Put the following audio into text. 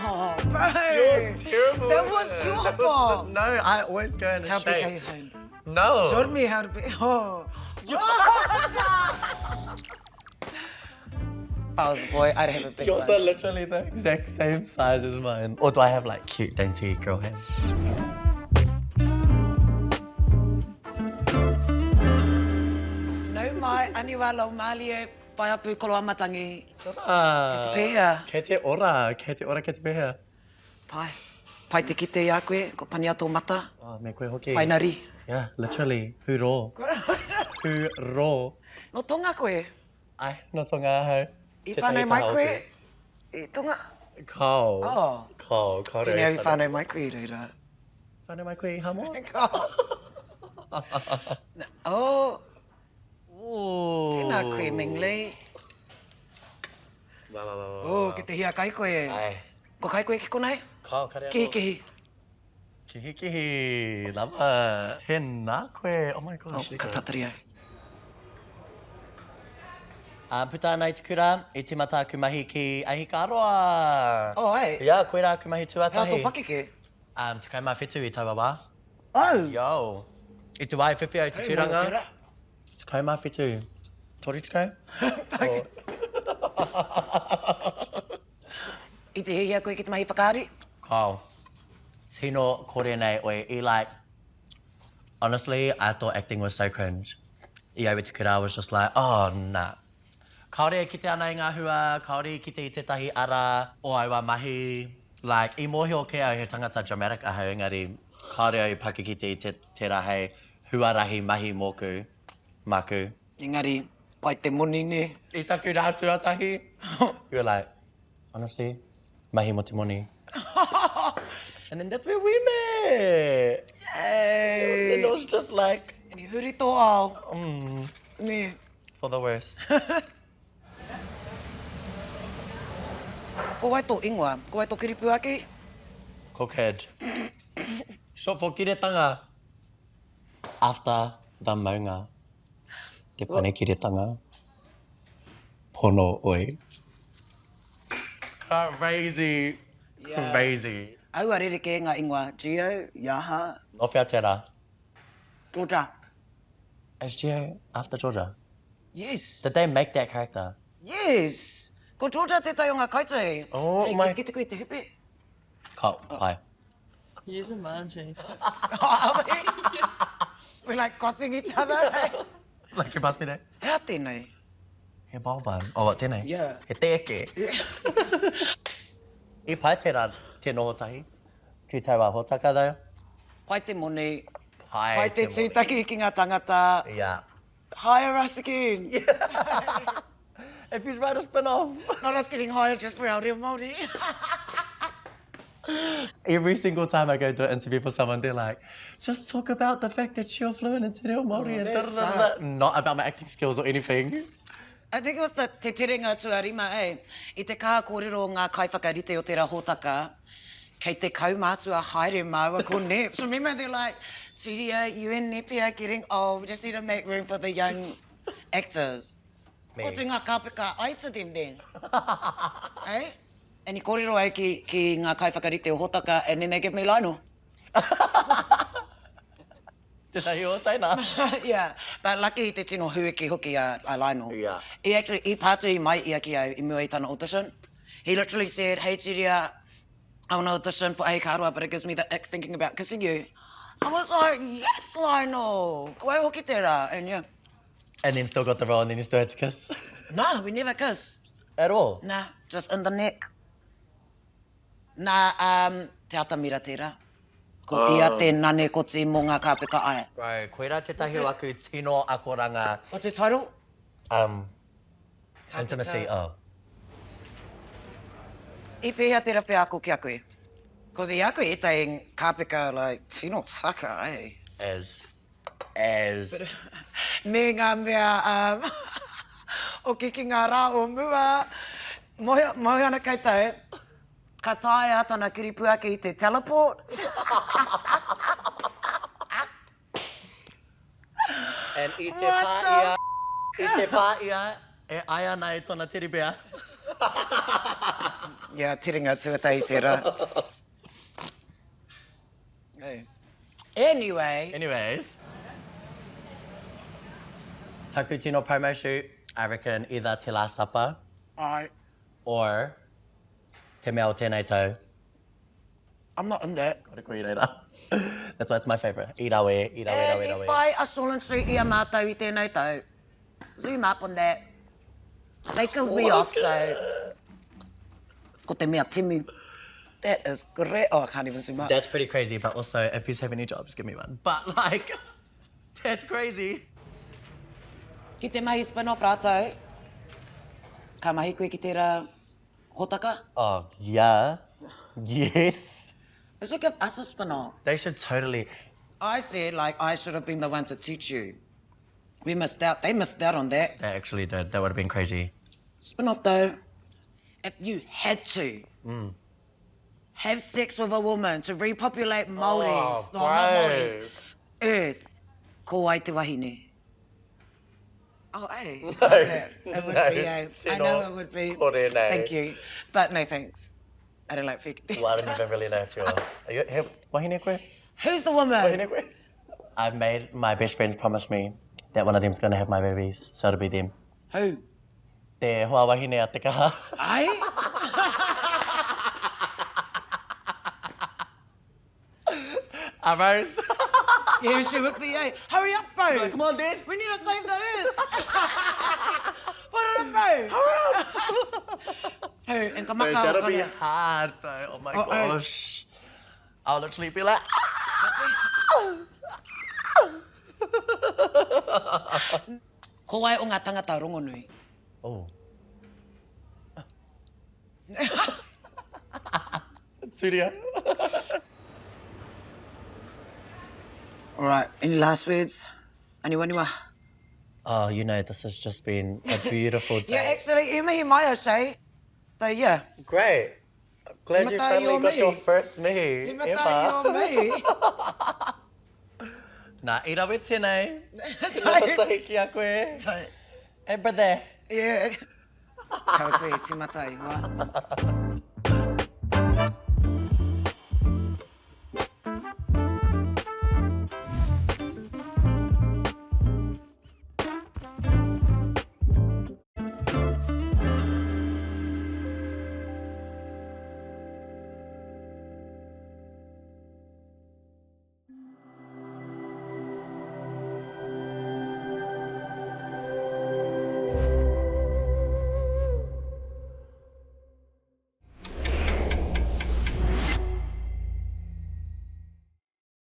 Oh, bro. You're terrible. That was your fault. No, I always go in a How shape. big are your hand? No. Show me how to be. Oh. If I was a boy, I'd have a big Yours one. are literally the exact same size as mine. Or do I have like cute, dainty girl hands? No mai, Aniwa Whaiapu kolo amatangi. Ke te pēhea. Ke te ora, ke te pēhea. Pai te kite ia koe, ko pani ato mata. Oh, me koe hoki. Whainari. Yeah, literally. Huro. Huro. No tonga koe. Ai, no tonga hau. I whānau mai koe. I tonga. Kau. Oh. Kau rei. Tēnei au i whānau mai koe i reira. Whānau mai koe i hamo? Oh. Ooh. Tēnā koe, Mingley. Wa. Oh, ke te hia kai koe. Ai. Ko kai koe ki konei? Kau, kare anō. Kihi. Kihi. Lava. Tēnā koe. Oh my gosh. Ka tatari au. Puta nei te kura, I te mata aku mahi ki Ahikaaroa. Oh, ai. Ia, koe rā aku mahi tuatahi. Hea tō pakeke? Te kai mai whetū I taua wā. Oh. Yo. I te wai whiwhi au te tiranga. Te kai mai whetū. Tori te kai? I te hihia koe ki te mahi whakaari? Kau. Tino kore nei oi. I like, honestly, I thought acting was so cringe. I au te kura was just like, oh, nah. Kaore ki te ana I ngā hua, kaore ki te I tetahi ara, o ai wā mahi. Like, I mohi o ke au he tangata dramatic ahau, engari, kaore au paki ki te rahei, huarahi mahi moku, maku. Engari, pai te moni ne. I taku rā tuatahi. You were like, honestly, mahi mo te moni. And then that's where we met. Yay! And it was just like, And I huri tō ao. Ne. for the worst. Ko wai tō ingoa, ko wai tō kiripu ake? Cokehead. Short for kiretanga. After the maunga. Te pane kiretanga. Pono oi. Crazy. Yeah. Crazy. Au arereke ngā ingoa, Gio, Yaha, No whia te rā. Georgia. Is Gio after Georgia? Yes. Did they make that character? Yes. Ko Georgia te tai o ngā kaitahi. Oh, Hei, my- Ki te koe te hepe. Kau, pai. He is a man, Jay. We're like crossing each other. Like you passed me there? Hea tēnei. He bāwan. Oh, tēnei? Yeah. He tēke. I pai te rā te noho tahi. Ki tai wā hotaka though. Pai te moni. Pai Pai te moni. tūtaki ki ngā tangata. Yeah. Hire us again. If he's write a spin-off. Not us getting hired just for our real Māori. Every single time I go to an interview for someone, they're like, just talk about the fact that you're fluent in Te Reo Māori and that's da-da-da-da. Not about my acting skills or anything. I think it was the te terenga tuarima, eh? I te kaha kōrero ngā kaiwhakarite o te rā hōtaka, kei te kaumātua haere māua ko neps. Remember, they're like, Turia, you and Nepi are getting old. We just need to make room for the young actors. Me. Ko te ngā kāpeka ai to them then. Eh? And I kōrero au ki ngā kaiwhakarite o hōtaka, and then they give me laino. Did I hear what I know? Yeah, but lucky I te tino hueki hoki a laino. Yeah. He actually, I pātui mai ia ki au I mua I tana audition. He literally said, hey Turia, I want to audition for Ahikaaroa, but it gives me the ick thinking about kissing you. I was like, yes, Lionel. Koe hoki te rā, and yeah. And then still got the role and then you still had to kiss? Nah, we never kiss. At all? Nah, just in the neck. Nah, te atamira te rā. Ko ia te nane koti mō ngā kāpeka ai. Bro, koe rā te tahi o aku tino akoranga. What's the title? Intimacy, oh. I pēhea te rape ako ki a koe. Cause I a koe e tai kāpeka, like, tino taka, eh? As. Me ngā mea, o ki ngā rā o mua, mohi ana kai tau, ka tae a tana kiripu ake I te teleport. And I te pāia, e ai ana e tōna teribea. Yeah, tiringa tuatai tera. Hey. Anyways. Taku tino promo shoot, I reckon either Te La Sapa or Te Mea o Tēnei Tau. I'm not in that. Gotta agree later. That's why it's my favourite. Irawe. If I a Solent Street i a mātou I tēnei tau, zoom up on that. They killed me off, so... Ko te mea timu. That is great. Oh, I can't even zoom up. That's pretty crazy, but also, if you have any jobs, give me one. But, like, that's crazy. Ki te mahi spin-off rātou, ka mahi koe ki tērā hotaka. Oh, yeah. Yes. They should give us a spin-off. They should totally... I said, like, I should have been the one to teach you. We missed out. They missed out on that. They actually did. That would have been crazy. Spin-off, though, if you had to have sex with a woman to repopulate Māoris, not Māoris, Earth, ko ai te wahine. Oh, eh? No, It would no, be, eh? I know it would be. Kore nei. Thank you. But no thanks. I don't like fake. Well, I don't even really know if you're... Are you... Wahine koe? Who's the woman? Wahine koe? I've made my best friends promise me that one of them's going to have my babies, so it'll be them. Who? Te hoa wahine a te kaha. I? A Rose. Yeah, she would be, eh? Hurry up, bro. Like, come on, Dad. We need to save the earth. Put it in, bro. Hurry up. Hey, and No, kamaka. that'll be hard, though. Oh my gosh. I'll literally be like... Ko ai o ngā tangata rongonui. Oh. Turia. All right, any last words? Aniwa. Oh, you know, this has just been a beautiful day. Yeah, actually, e mihi mai o Shay. So, yeah. Great. I'm glad you Timata finally i o got your me. first me. Timata i o me. Nā, irawe tēnei. Sorry. Tahi ki a koe. Sorry. Hey, brother. Yeah. Kau koe, timata i hoa.